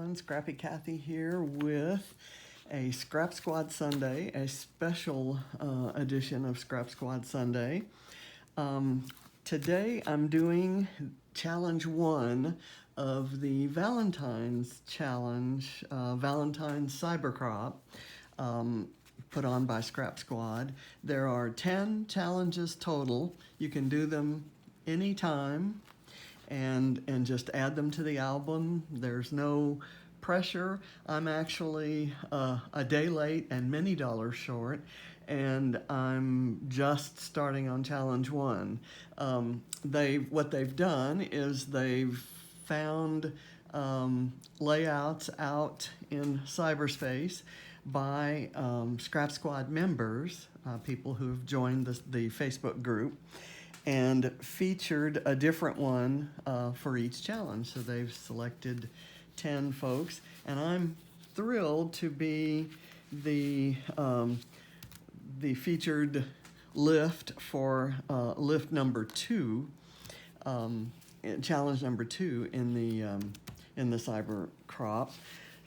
everyone. Scrappy Kathy here with a Scrap Squad Sunday, a special edition of Scrap Squad Sunday. Today I'm doing challenge 1 of the Valentine's challenge, Valentine's Cyber Crop, put on by Scrap Squad. There are 10 challenges total. You can do them anytime and just add them to the album. There's no pressure. I'm actually a day late and many dollars short, and I'm just starting on challenge 1. What they've done is they've found layouts out in cyberspace by Scrap Squad members, people who've joined the Facebook group, and featured a different one for each challenge. So they've selected 10 folks, and I'm thrilled to be the featured lift for lift number 2, challenge number 2 in the cyber crop.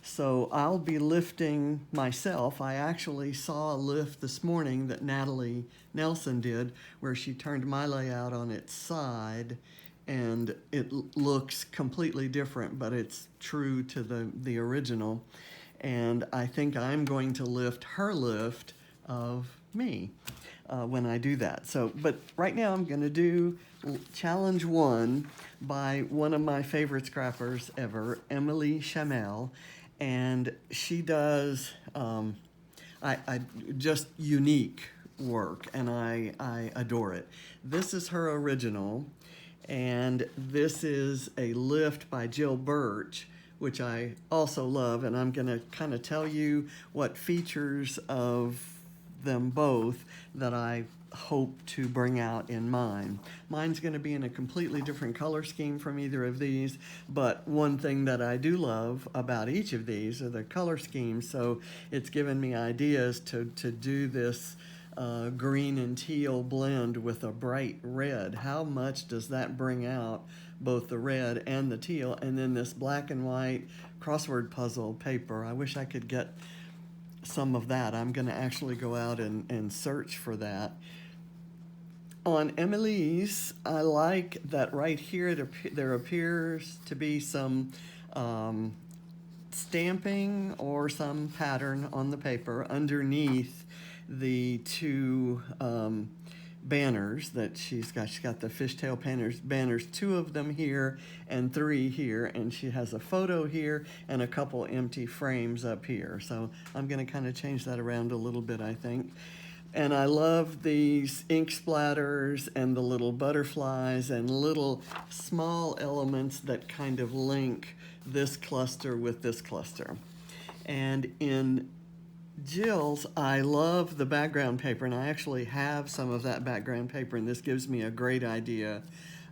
So I'll be lifting myself. I actually saw a lift this morning that Natalie Nelson did where she turned my layout on its side, and it looks completely different, but it's true to the original. And I think I'm going to lift her lift of me when I do that. So, but right now I'm going to do challenge 1 by one of my favorite scrappers ever, Emilie Chamel. And she does just unique work, and I adore it. This is her original, and this is a lift by Jill Birch, which I also love, and I'm going to kind of tell you what features of them both that I hope to bring out in mine. Mine's going to be in a completely different color scheme from either of these, but one thing that I do love about each of these are the color schemes, so it's given me ideas to do this green and teal blend with a bright red. How much does that bring out both the red and the teal? And then this black and white crossword puzzle paper. I wish I could get some of that. I'm going to actually go out and search for that. On Emilie's, I like that right here there appears to be some stamping or some pattern on the paper underneath the 2 banners that she's got. She's got the fishtail banners, 2 of them here and 3 here, and she has a photo here and a couple empty frames up here. So I'm going to kind of change that around a little bit, I think. And I love these ink splatters and the little butterflies and little small elements that kind of link this cluster with this cluster. And in Jill's, I love the background paper, and I actually have some of that background paper, and this gives me a great idea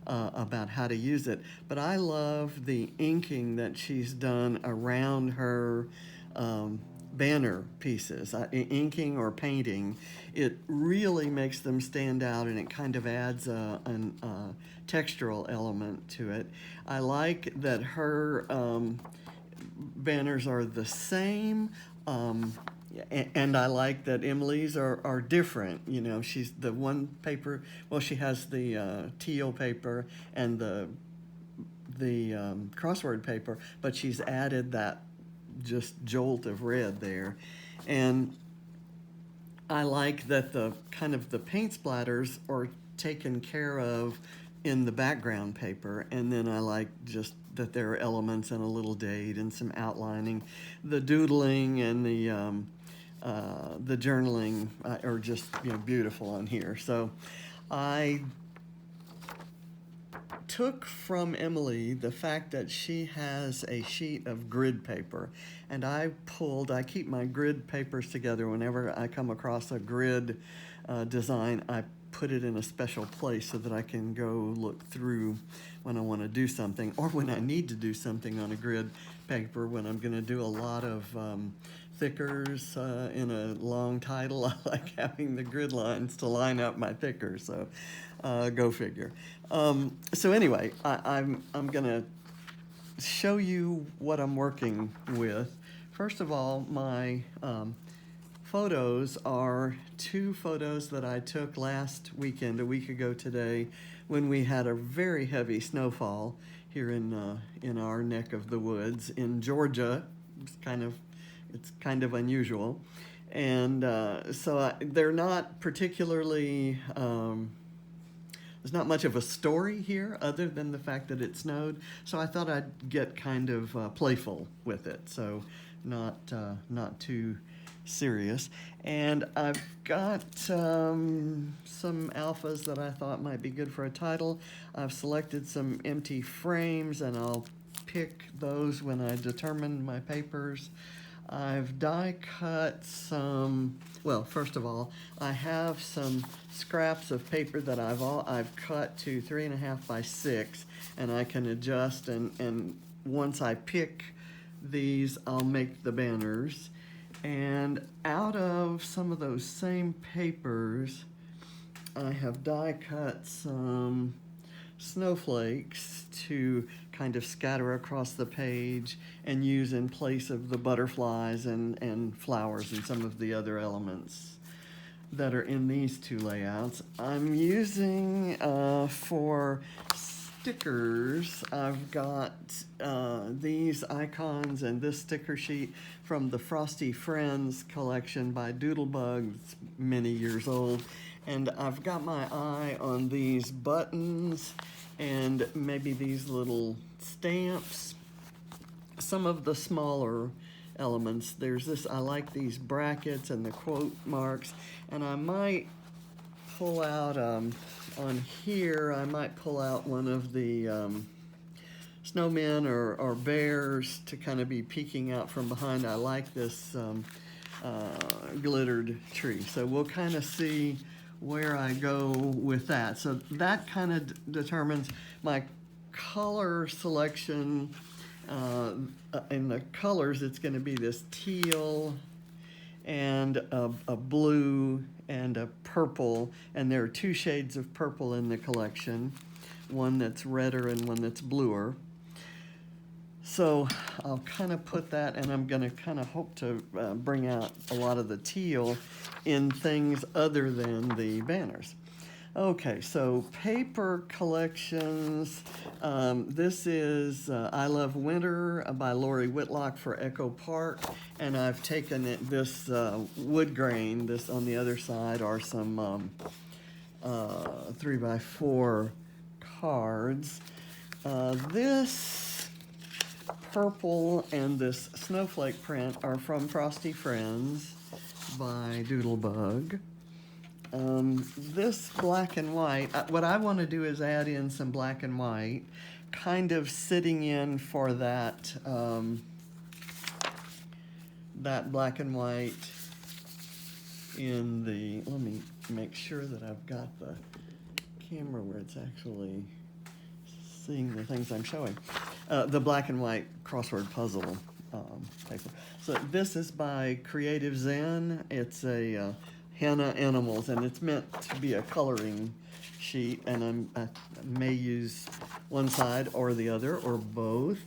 about how to use it. But I love the inking that she's done around her banner pieces, inking or painting. It really makes them stand out, and it kind of adds a textural element to it. I like that her banners are the same, and I like that Emily's are different. You know, she's the one paper, well, she has the teal paper and the crossword paper, but she's added that just jolt of red there. And I like that the kind of the paint splatters are taken care of in the background paper, and then I like just that there are elements and a little date and some outlining. The doodling and the journaling are just, you know, beautiful on here. So I took from Emilie the fact that she has a sheet of grid paper, and I keep my grid papers together. Whenever I come across a grid design, I put it in a special place so that I can go look through when I want to do something, or when I need to do something on a grid paper, when I'm going to do a lot of thickers in a long title. I like having the grid lines to line up my thickers, so go figure. So anyway, I'm going to show you what I'm working with. First of all, my photos are 2 photos that I took last weekend, a week ago today, when we had a very heavy snowfall here in our neck of the woods in Georgia. It's kind of unusual, and they're not particularly. There's not much of a story here other than the fact that it snowed, so I thought I'd get kind of playful with it, so not too serious. And I've got some alphas that I thought might be good for a title. I've selected some empty frames, and I'll pick those when I determine my papers. I've die cut some, well, first of all, I have some scraps of paper that I've cut to 3.5 by 6, and I can adjust, and once I pick these, I'll make the banners. And out of some of those same papers, I have die cut some snowflakes to kind of scatter across the page and use in place of the butterflies and flowers and some of the other elements that are in these 2 layouts. I'm using for stickers, I've got these icons and this sticker sheet from the Frosty Friends collection by Doodlebug. It's many years old. And I've got my eye on these buttons and maybe these little stamps. Some of the smaller elements, there's this, I like these brackets and the quote marks, and I might pull out, on here, I might pull out one of the snowmen or bears to kind of be peeking out from behind. I like this glittered tree. So we'll kind of see where I go with that. So that kind of determines my color selection. In the colors, it's going to be this teal and a blue and a purple, and there are 2 shades of purple in the collection, one that's redder and one that's bluer. So I'll kind of put that, and I'm going to kind of hope to bring out a lot of the teal in things other than the banners. Okay, so paper collections. This is I Love Winter by Lori Whitlock for Echo Park, and I've taken this wood grain. This on the other side are some 3x4 cards. This purple and this snowflake print are from Frosty Friends by Doodlebug. This black and white, what I want to do is add in some black and white, kind of sitting in for that, that black and white in the, let me make sure that I've got the camera where it's actually seeing the things I'm showing. The black and white crossword puzzle paper. So this is by Creative Zen. It's a henna animals, and it's meant to be a coloring sheet, and I may use one side or the other or both.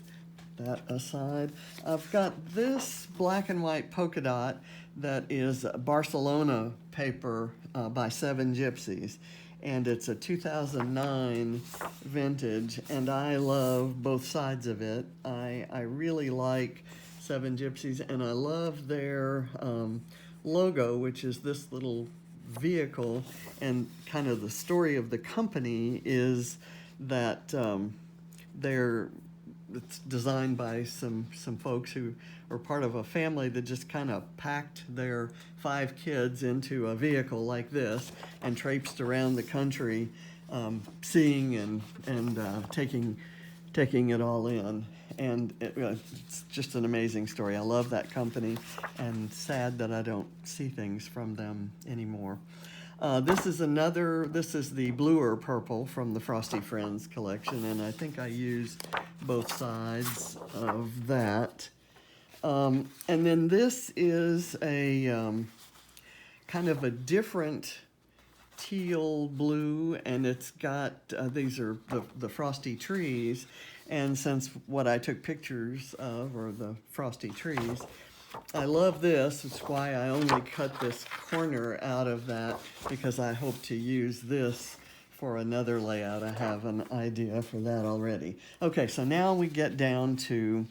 That aside, I've got this black and white polka dot that is Barcelona paper by 7 Gypsies, and it's a 2009 vintage, and I love both sides of it. I really like 7 Gypsies, and I love their logo, which is this little vehicle, and kind of the story of the company is that it's designed by some folks who are part of a family that just kind of packed their 5 kids into a vehicle like this and traipsed around the country, seeing and taking it all in. And it's just an amazing story. I love that company, and sad that I don't see things from them anymore. This is the bluer purple from the Frosty Friends collection, and I think I used both sides of that. And then this is a kind of a different teal blue, and it's got, these are the frosty trees, And since what I took pictures of are the frosty trees, I love this. It's why I only cut this corner out of that, because I hope to use this for another layout. I have an idea for that already. Okay, so now we get down to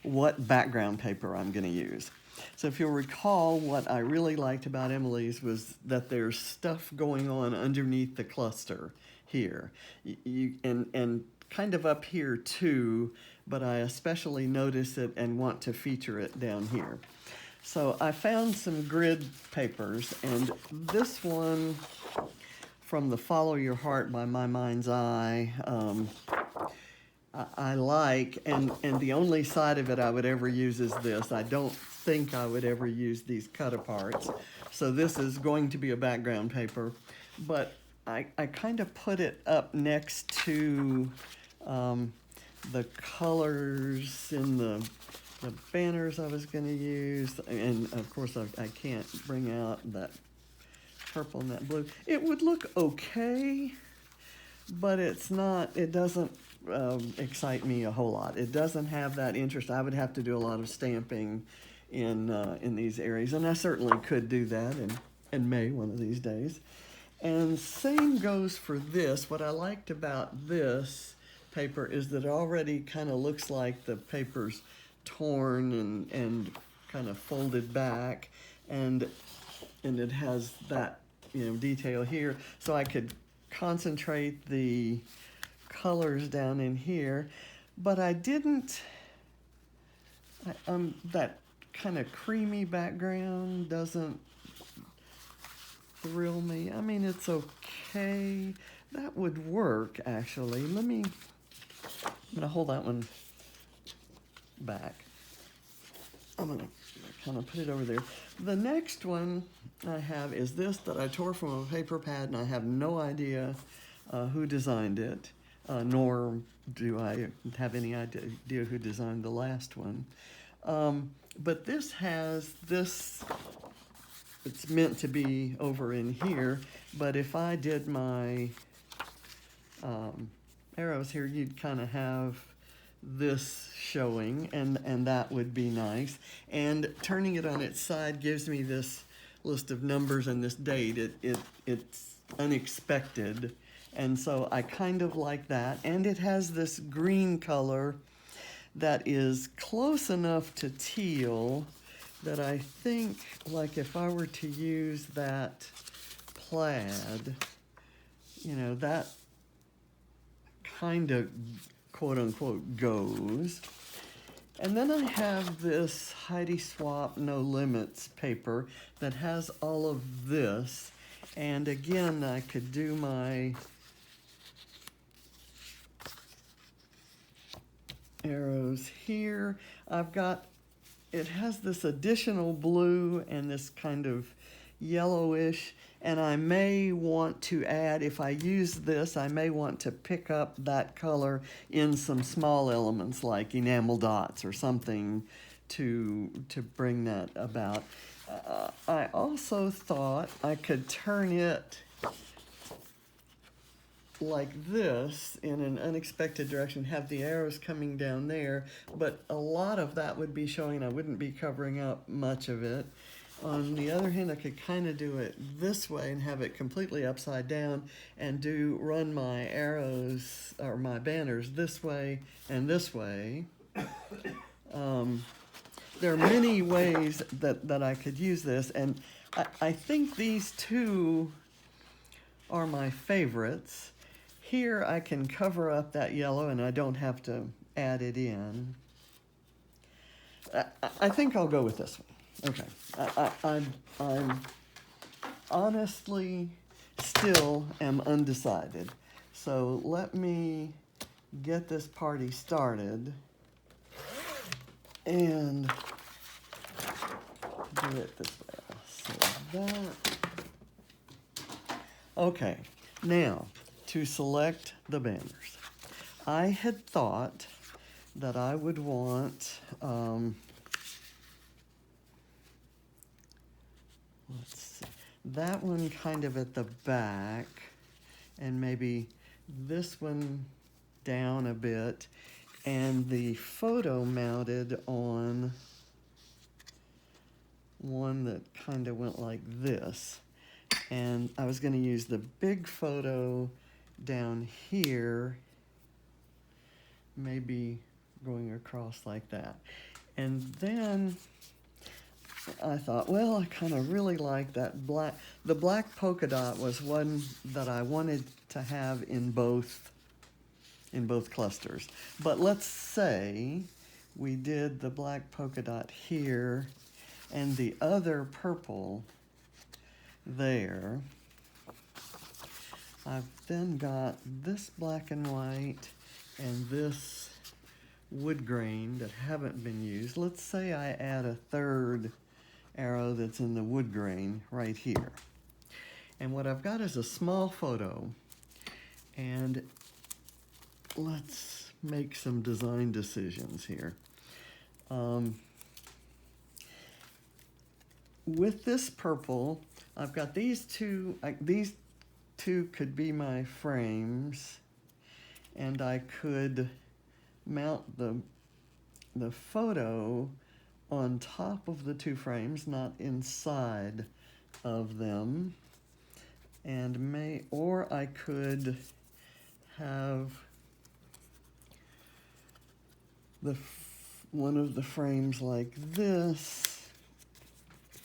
what background paper I'm going to use. So if you'll recall, what I really liked about Emilie's was that there's stuff going on underneath the cluster here. And kind of up here too, but I especially notice it and want to feature it down here. So I found some grid papers, and this one from the Follow Your Heart by My Mind's Eye, I like, and the only side of it I would ever use is this. I don't think I would ever use these cut aparts. So this is going to be a background paper, but I kind of put it up next to the colors in the banners I was going to use. And of course I can't bring out that purple and that blue. It would look okay, but it's not, it doesn't excite me a whole lot. It doesn't have that interest. I would have to do a lot of stamping in these areas, and I certainly could do that and may one of these days. And same goes for this. What I liked about this paper is that it already kind of looks like the paper's torn and kind of folded back, and it has that, you know, detail here, so I could concentrate the colors down in here. But I didn't, that kind of creamy background doesn't thrill me. I mean, it's okay. That would work, actually. I'm gonna hold that one back. I'm gonna kind of put it over there. The next one I have is this that I tore from a paper pad, and I have no idea who designed it, nor do I have any idea who designed the last one. But this has this, it's meant to be over in here, but if I did my arrows here, you'd kind of have this showing, and that would be nice. And turning it on its side gives me this list of numbers and this date. It's unexpected, and so I kind of like that. And it has this green color that is close enough to teal that I think, like, if I were to use that plaid, you know, that kind of quote-unquote goes. And then I have this Heidi Swapp No Limits paper that has all of this, and again I could do my arrows here. It has this additional blue and this kind of yellowish, and I may want to add, if I use this, I may want to pick up that color in some small elements like enamel dots or something to bring that about. I also thought I could turn it like this in an unexpected direction, have the arrows coming down there, but a lot of that would be showing. I wouldn't be covering up much of it. On the other hand, I could kind of do it this way and have it completely upside down and run my arrows or my banners this way and this way. There are many ways that I could use this, and I think these two are my favorites. Here I can cover up that yellow and I don't have to add it in. I think I'll go with this one. Okay, I'm honestly still am undecided. So let me get this party started and do it this way. So that, okay, now to select the banners. I had thought that I would want, let's see, that one kind of at the back, and maybe this one down a bit, and the photo mounted on one that kind of went like this. And I was going to use the big photo down here, maybe going across like that. And then I thought, well, I kind of really like that black. The black polka dot was one that I wanted to have in both clusters. But let's say we did the black polka dot here and the other purple there. I've then got this black and white and this wood grain that haven't been used. Let's say I add a third arrow that's in the wood grain right here. And what I've got is a small photo, and let's make some design decisions here. With this purple, I've got these two could be my frames, and I could mount the photo on top of the two frames, not inside of them, and or I could have one of the frames like this.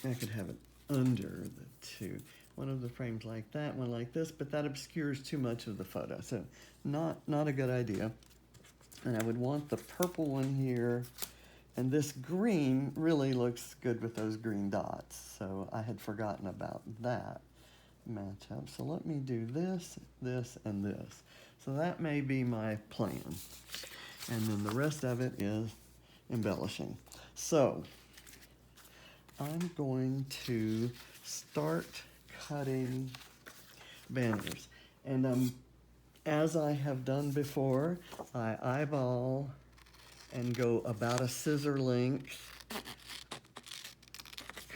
I could have it under the two. One of the frames like that, one like this, but that obscures too much of the photo, so not a good idea. And I would want the purple one here, and this green really looks good with those green dots, so I had forgotten about that matchup. So let me do this, this, and this. So that may be my plan. And then the rest of it is embellishing. So I'm going to start cutting banners. And as I have done before, I eyeball and go about a scissor length,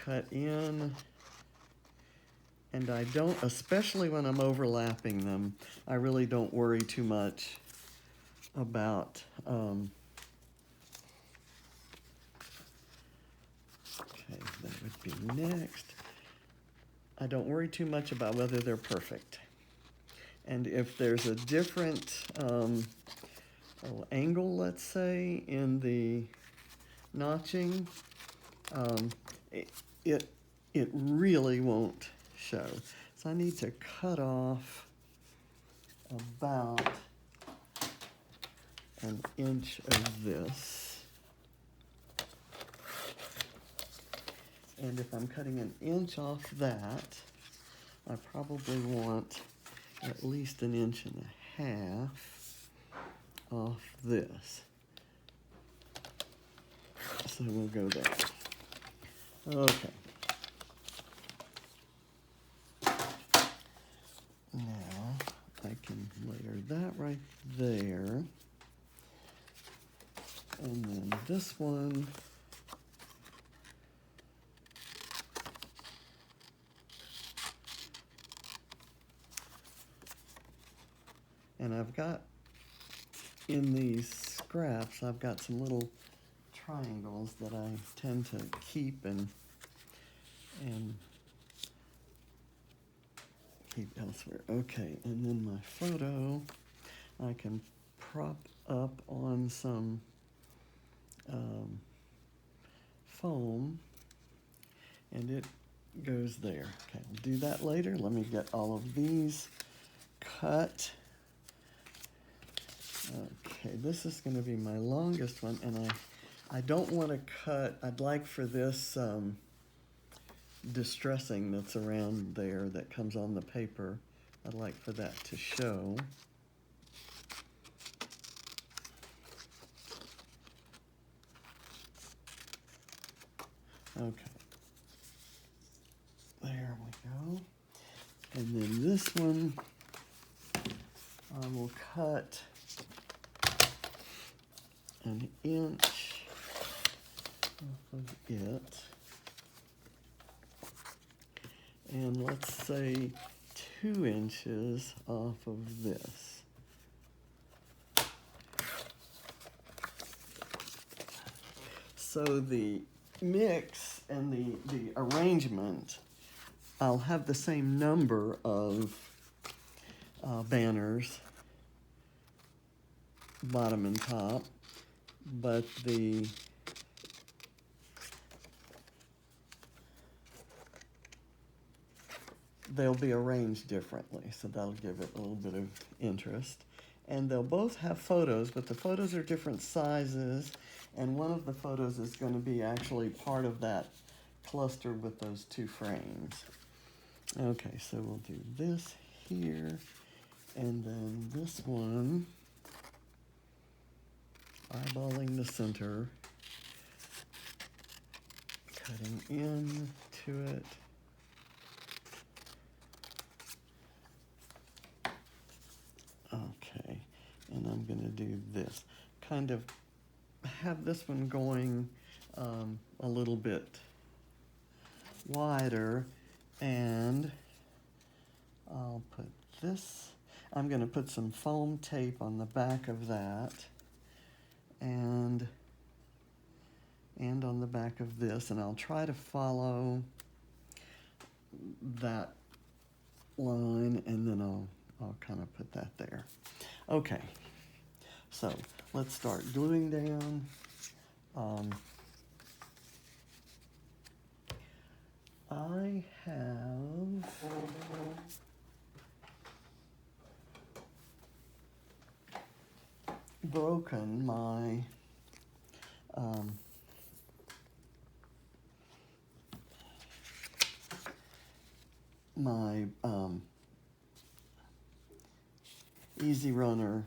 cut in, and I don't, especially when I'm overlapping them, I really don't worry too much about okay, that would be next. I don't worry too much about whether they're perfect. And if there's a different angle, let's say, in the notching, it really won't show. So I need to cut off about an inch of this. And if I'm cutting an inch off that, I probably want at least an inch and a half off this. So we'll go there. Okay. Now I can layer that right there. And then this one. And I've got, in these scraps, I've got some little triangles that I tend to keep and keep elsewhere. Okay, and then my photo, I can prop up on some foam, and it goes there. Okay, I'll do that later. Let me get all of these cut. Okay, this is going to be my longest one, and I don't want to cut. I'd like for this distressing that's around there that comes on the paper, I'd like for that to show. Okay, there we go. And then this one, I will cut an inch off of it, and let's say 2 inches off of this. So the mix and the arrangement, I'll have the same number of banners, bottom and top, but they'll be arranged differently, so that'll give it a little bit of interest. And they'll both have photos, but the photos are different sizes, and one of the photos is going to be actually part of that cluster with those two frames. Okay, so we'll do this here, and then this one, eyeballing the center, cutting into it. Okay, and I'm going to do this. Kind of have this one going a little bit wider, and I'll put this. I'm going to put some foam tape on the back of that, and on the back of this, and I'll try to follow that line, and then I'll kind of put that there. Okay, so let's start gluing down. I have broken my Easy Runner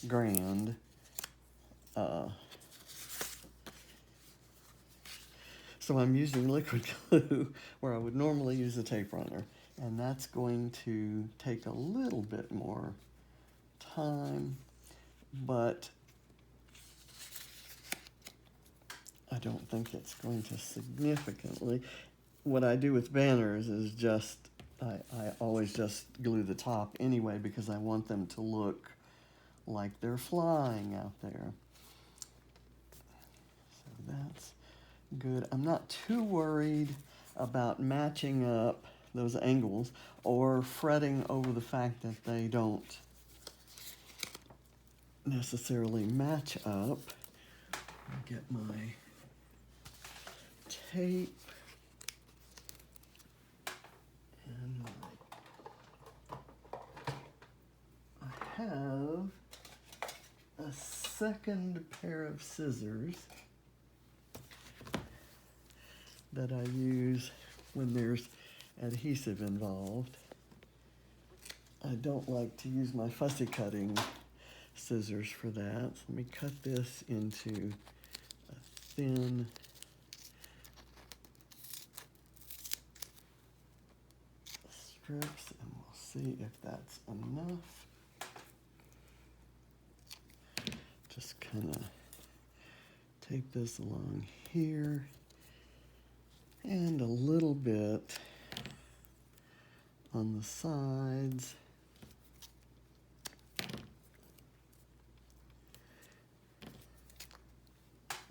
Grand so I'm using liquid glue where I would normally use a tape runner, and that's going to take a little bit more time, but I don't think it's going to significantly. What I do with banners is just, I always just glue the top anyway because I want them to look like they're flying out there. So that's good. I'm not too worried about matching up those angles or fretting over the fact that they don't necessarily match up. I'll get my tape and I have a second pair of scissors that I use when there's adhesive involved. I don't like to use my fussy cutting scissors for that. So let me cut this into a thin strips, and we'll see if that's enough. Just kind of tape this along here and a little bit on the sides.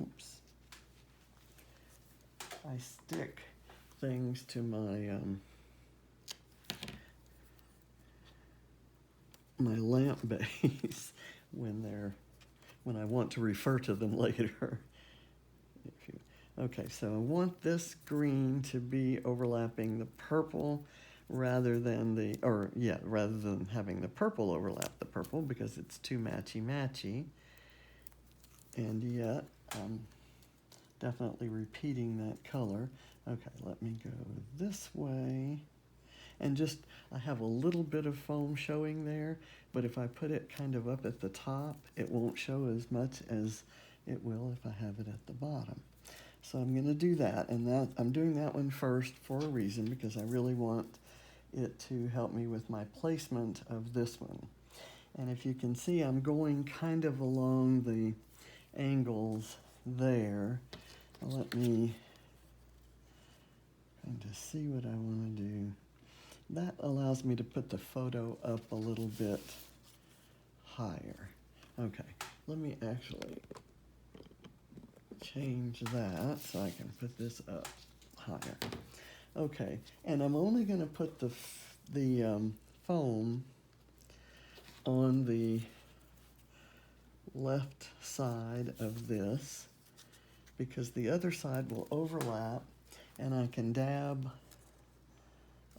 Oops. I stick things to my my lamp base when I want to refer to them later. Okay, so I want this green to be overlapping the purple rather than having the purple overlap the purple because it's too matchy-matchy. And yet, I'm definitely repeating that color. Okay, let me go this way. And I have a little bit of foam showing there, but if I put it kind of up at the top, it won't show as much as it will if I have it at the bottom. So I'm going to do that, and I'm doing that one first for a reason, because I really want it to help me with my placement of this one. And if you can see, I'm going kind of along the angles there. Let me kind of see what I want to do. That allows me to put the photo up a little bit higher. Okay, let me actually change that so I can put this up higher. Okay, and I'm only going to put the foam on the left side of this because the other side will overlap, and I can dab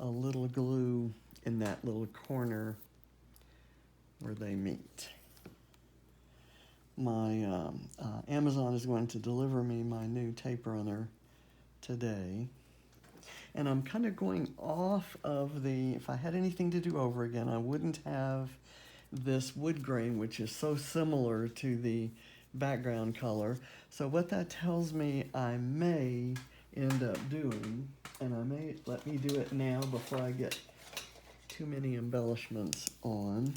a little glue in that little corner where they meet. My Amazon is going to deliver me my new tape runner today. And I'm kind of going off of if I had anything to do over again, I wouldn't have this wood grain, which is so similar to the background color. So what that tells me I may end up doing, and I may let me do it now before I get too many embellishments on.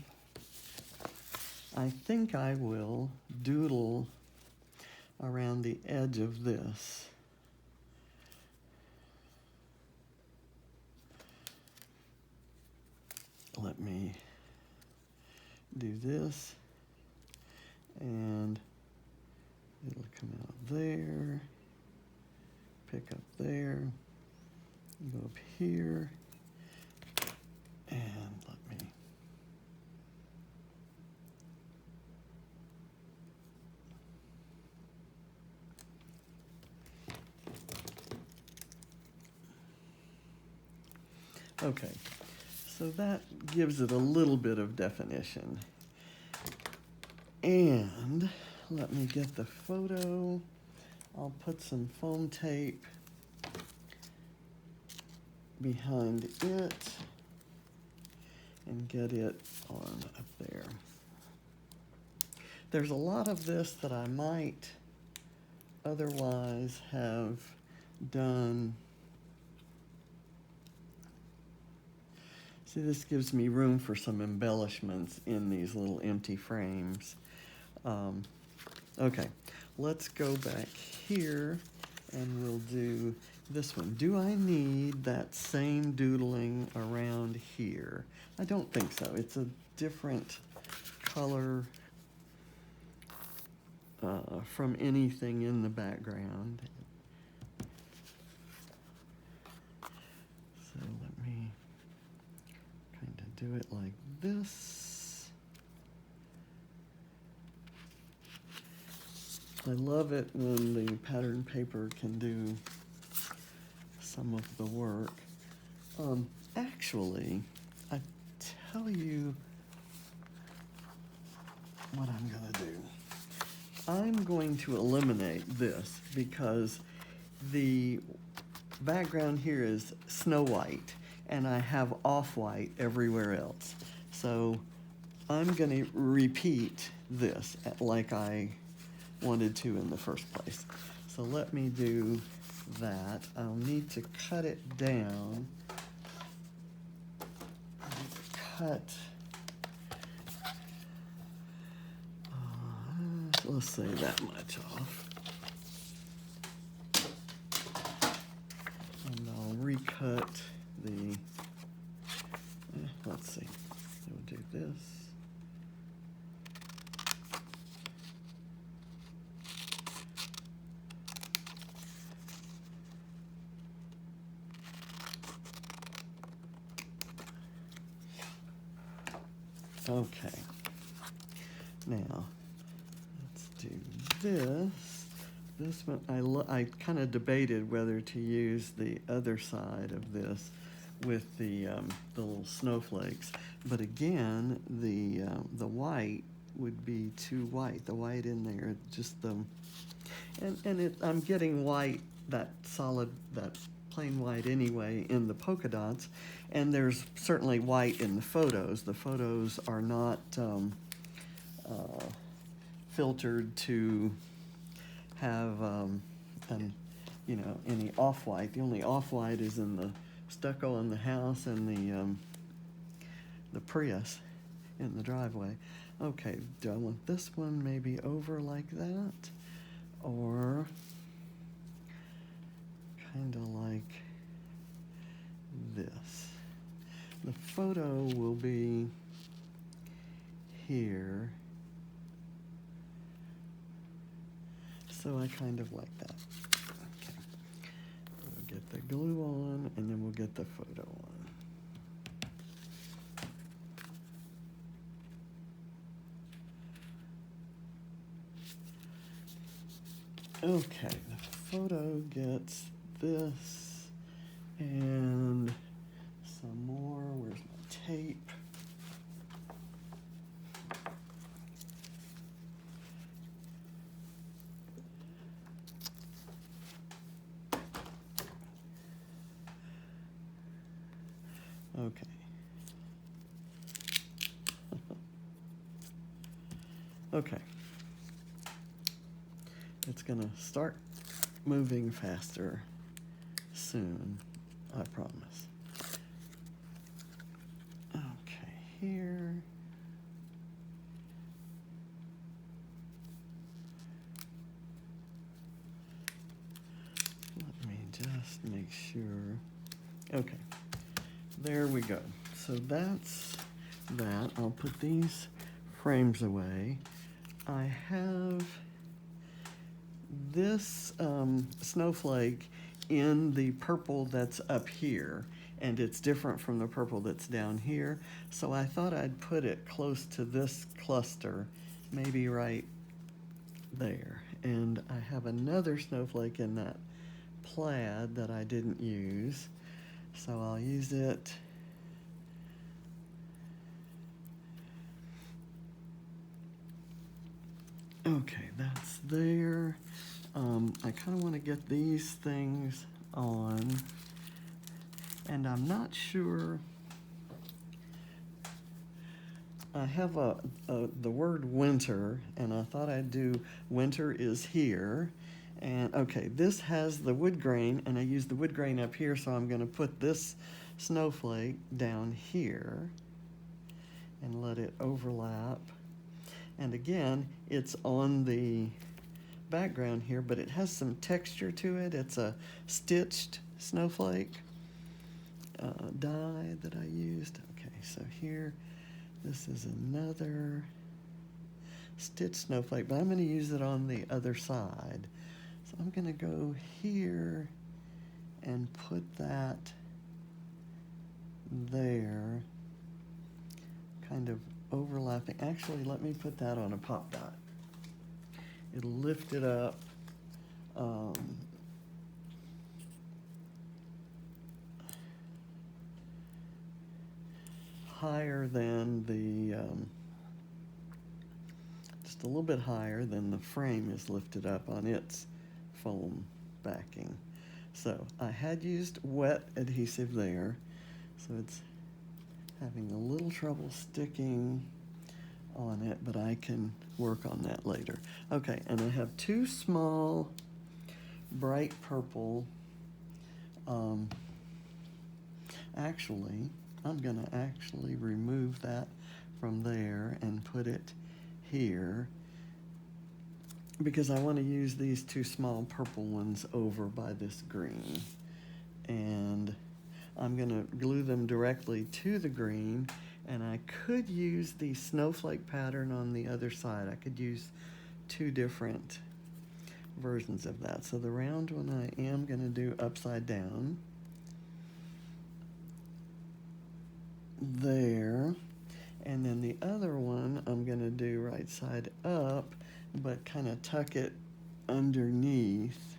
I think I will doodle around the edge of this. Let me do this, and it'll come out there, pick up there, go up here, and let me okay. So that gives it a little bit of definition. And let me get the photo. I'll put some foam tape behind it and get it on up there. There's a lot of this that I might otherwise have done. See, this gives me room for some embellishments in these little empty frames. Okay, let's go back here and we'll do this one. Do I need that same doodling around here? I don't think so. It's a different color from anything in the background. So let me kind of do it like this. I love it when the pattern paper can do some of the work. Actually, I tell you what I'm going to do. I'm going to eliminate this because the background here is Snow White and I have off-white everywhere else. So I'm going to repeat this like I wanted to in the first place. So let me do that. I'll need to cut it down. Cut. Let's say that much off. And I'll recut the, let's see, we'll do this. Okay, now let's do this. This one, I kind of debated whether to use the other side of this with the little snowflakes, but again, the white would be too white. The white in there, just the, I'm getting white, that solid, that plain white anyway in the polka dots, and there's certainly white in the photos. The photos are not filtered to have any off-white. The only off-white is in the stucco in the house and the Prius in the driveway. Okay, do I want this one maybe over like that, or kind of like this? The photo will be here. So I kind of like that. Okay. We'll get the glue on, and then we'll get the photo on. Okay, the photo gets this and some more. Where's my tape? Okay. Okay. It's gonna start moving faster soon, I promise. Okay, here. Let me just make sure. Okay, there we go. So that's that. I'll put these frames away. I have this snowflake in the purple that's up here, and it's different from the purple that's down here. So I thought I'd put it close to this cluster, maybe right there. And I have another snowflake in that plaid that I didn't use, so I'll use it. Okay, that's there. I kind of want to get these things on, and I'm not sure. I have the word winter, and I thought I'd do winter is here. And okay, this has the wood grain, and I used the wood grain up here, so I'm going to put this snowflake down here and let it overlap. And again, it's on the background here, but it has some texture to it. It's a stitched snowflake die that I used. Okay, so here, this is another stitched snowflake, but I'm going to use it on the other side. So I'm going to go here and put that there, kind of overlapping. Actually, let me put that on a pop dot. It'll lift it up. Higher than the, just a little bit higher than the frame is lifted up on its foam backing. So I had used wet adhesive there, so it's having a little trouble sticking on it, but I can work on that later. Okay, and I have two small bright purple, actually, I'm gonna actually remove that from there and put it here, because I want to use these two small purple ones over by this green. And I'm going to glue them directly to the green, and I could use the snowflake pattern on the other side. I could use two different versions of that. So the round one I am going to do upside down. There. And then the other one I'm going to do right side up, but kind of tuck it underneath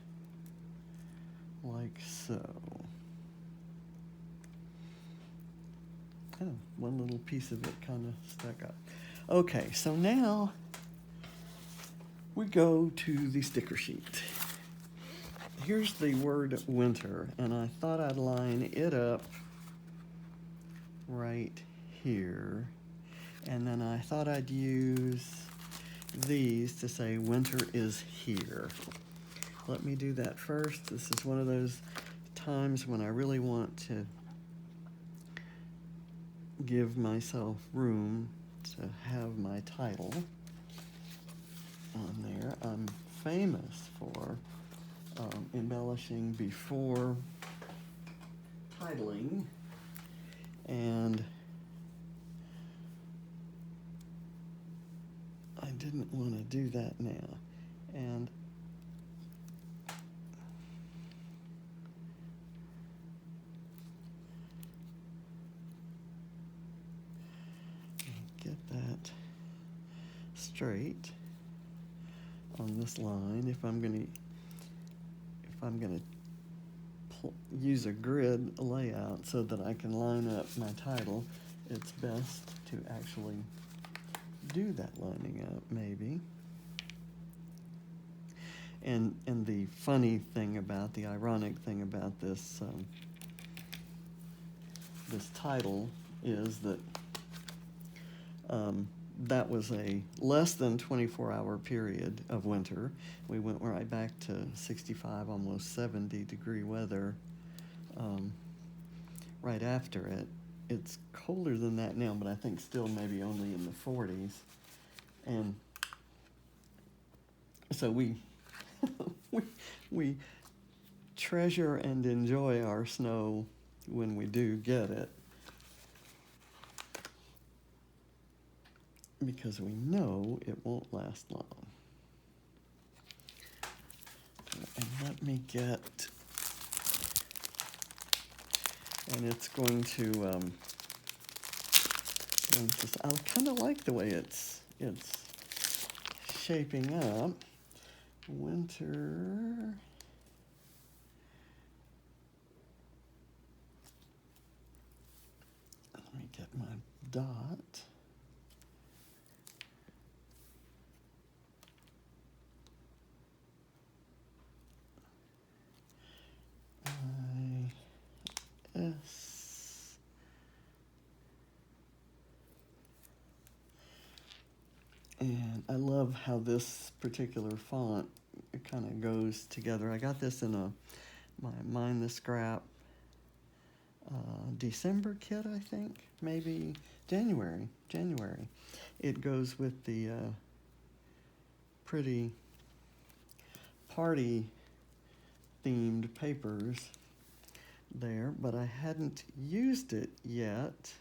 like so. Oh, one little piece of it kind of stuck up. Okay, so now we go to the sticker sheet. Here's the word winter, and I thought I'd line it up right here. And then I thought I'd use these to say winter is here. Let me do that first. This is one of those times when I really want to give myself room to have my title on there. I'm famous for embellishing before titling, and I didn't want to do that now. And that straight on this line. If I'm gonna use a grid layout so that I can line up my title, it's best to actually do that lining up, maybe. And the funny thing about, the ironic thing about this this title is that that was a less than 24-hour period of winter. We went right back to 65, almost 70-degree weather right after it. It's colder than that now, but I think still maybe only in the 40s. And so we we treasure and enjoy our snow when we do get it, because we know it won't last long. And let me get, and it's going to, I kind of like the way it's shaping up. Winter. Let me get my dot. S. And I love how this particular font kind of goes together. I got this in my Mind the Scrap December kit, I think, maybe January. It goes with the pretty party themed papers there, but I hadn't used it yet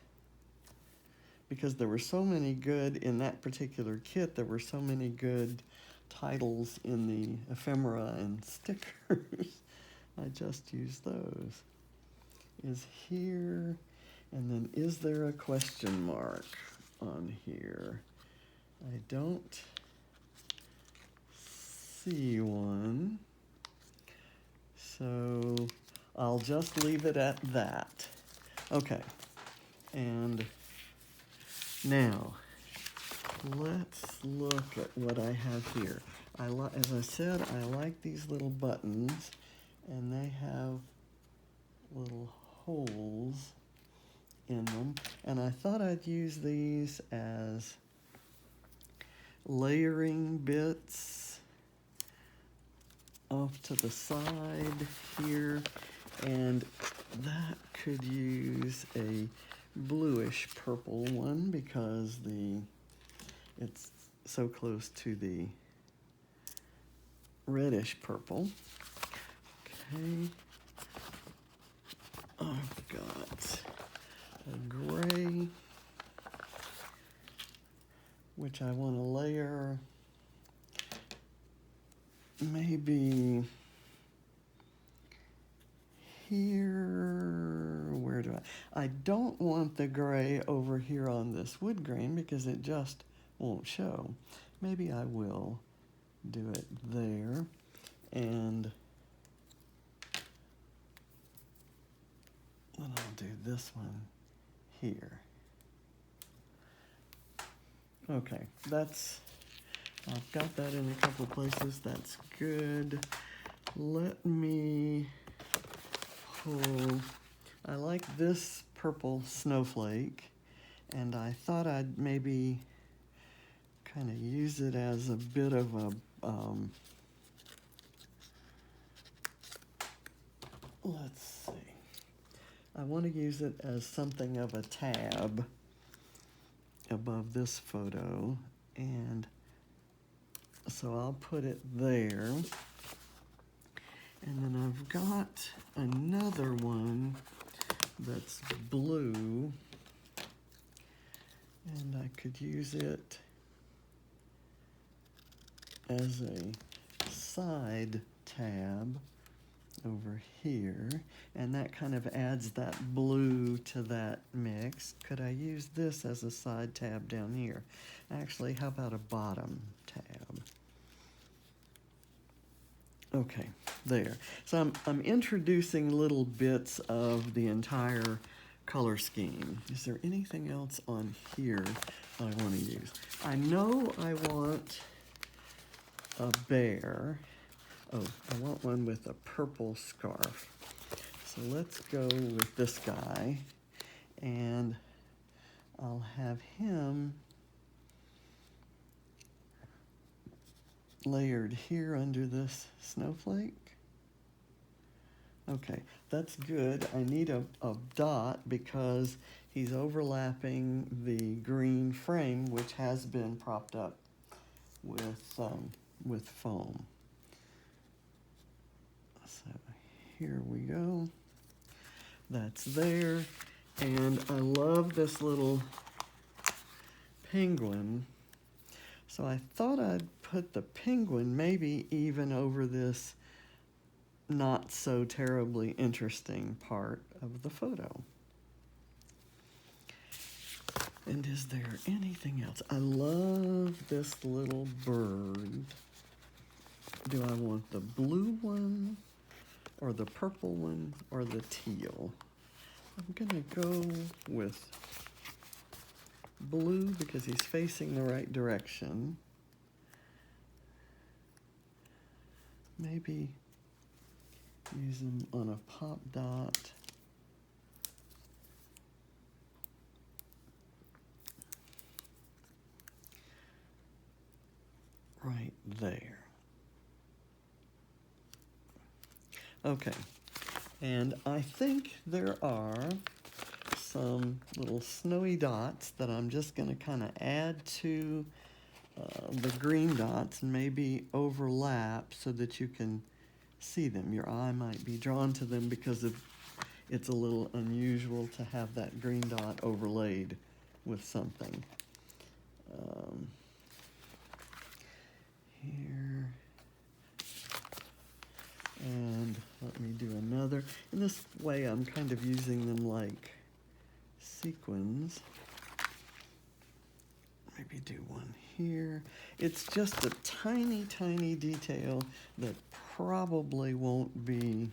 because there were so many good, in that particular kit, there were so many good titles in the ephemera and stickers. I just used those. Is here, and then is there a question mark on here? I don't see one, so I'll just leave it at that. Okay, and now let's look at what I have here. As I said, I like these little buttons, and they have little holes in them, and I thought I'd use these as layering bits off to the side here, and that could use a bluish purple one because it's so close to the reddish purple. Okay, I've got a gray, which I want to layer maybe here. Where do I don't want the gray over here on this wood grain because it just won't show. Maybe I will do it there, and then I'll do this one here. Okay, I've got that in a couple places. That's good. Let me pull, I like this purple snowflake, and I thought I'd maybe kind of use it as a bit of a, let's see. I want to use it as something of a tab above this photo, and so I'll put it there. And then I've got another one that's blue, and I could use it as a side tab. over here, and that kind of adds that blue to that mix. Could I use this as a side tab down here? Actually, how about a bottom tab? Okay, there. So I'm introducing little bits of the entire color scheme. Is there anything else on here that I want to use? I know I want a bear. Oh, I want one with a purple scarf. So let's go with this guy, and I'll have him layered here under this snowflake. Okay, that's good. I need a dot because he's overlapping the green frame, which has been propped up with foam. So here we go. That's there. And I love this little penguin. So I thought I'd put the penguin maybe even over this not so terribly interesting part of the photo. And is there anything else? I love this little bird. Do I want the blue one or the purple one or the teal? I'm gonna go with blue because he's facing the right direction. Maybe use him on a pop dot. Right there. Okay, and I think there are some little snowy dots that I'm just going to kind of add to the green dots and maybe overlap so that you can see them. Your eye might be drawn to them because it's a little unusual to have that green dot overlaid with something. Here. And let me do another. In this way, I'm kind of using them like sequins. Maybe do one here. It's just a tiny, tiny detail that probably won't be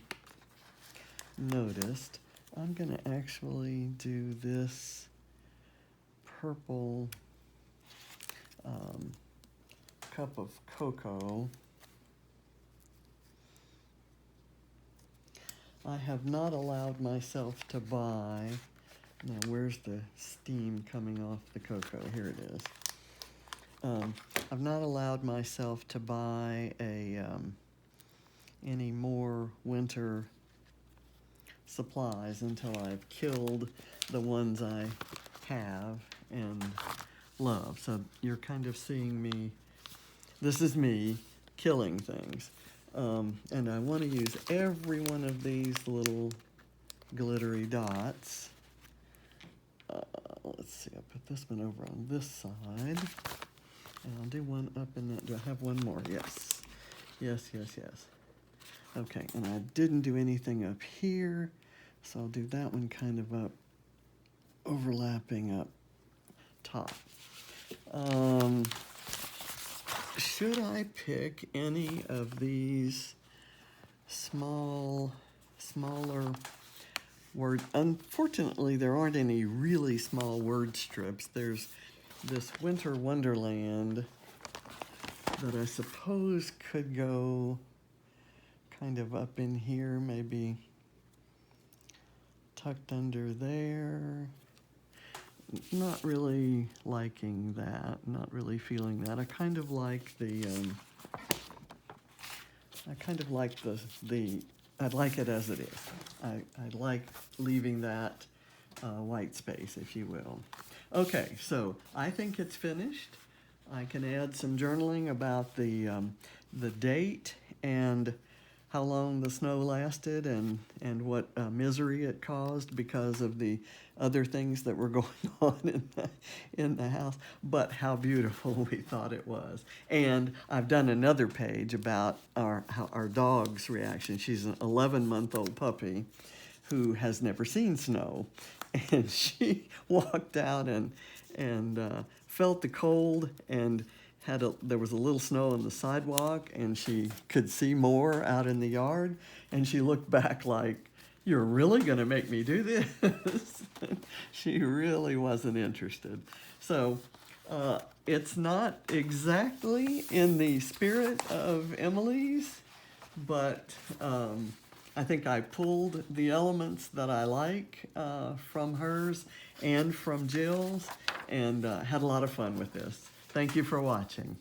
noticed. I'm going to actually do this purple cup of cocoa. I have not allowed myself to buy, now where's the steam coming off the cocoa? Here it is. I've not allowed myself to buy any more winter supplies until I've killed the ones I have and love. So you're kind of seeing me, this is me killing things. And I want to use every one of these little glittery dots. Let's see, I'll put this one over on this side. And I'll do one up in that. Do I have one more? Yes. Yes, yes, yes. Okay, and I didn't do anything up here, so I'll do that one kind of up, overlapping up top. Should I pick any of these smaller word? Unfortunately, there aren't any really small word strips. There's this Winter Wonderland that I suppose could go kind of up in here, maybe tucked under there. Not really liking that, not really feeling that. I kind of like the, I'd like it as it is. I like leaving that white space, if you will. Okay, so I think it's finished. I can add some journaling about the date and how long the snow lasted and what misery it caused because of the other things that were going on in the house, but how beautiful we thought it was. And I've done another page about our dog's reaction. She's an 11-month-old puppy who has never seen snow, and she walked out and felt the cold and there was a little snow on the sidewalk, and she could see more out in the yard, and she looked back like, "You're really going to make me do this?" She really wasn't interested. So it's not exactly in the spirit of Emilie's, but I think I pulled the elements that I like from hers and from Jill's, and had a lot of fun with this. Thank you for watching.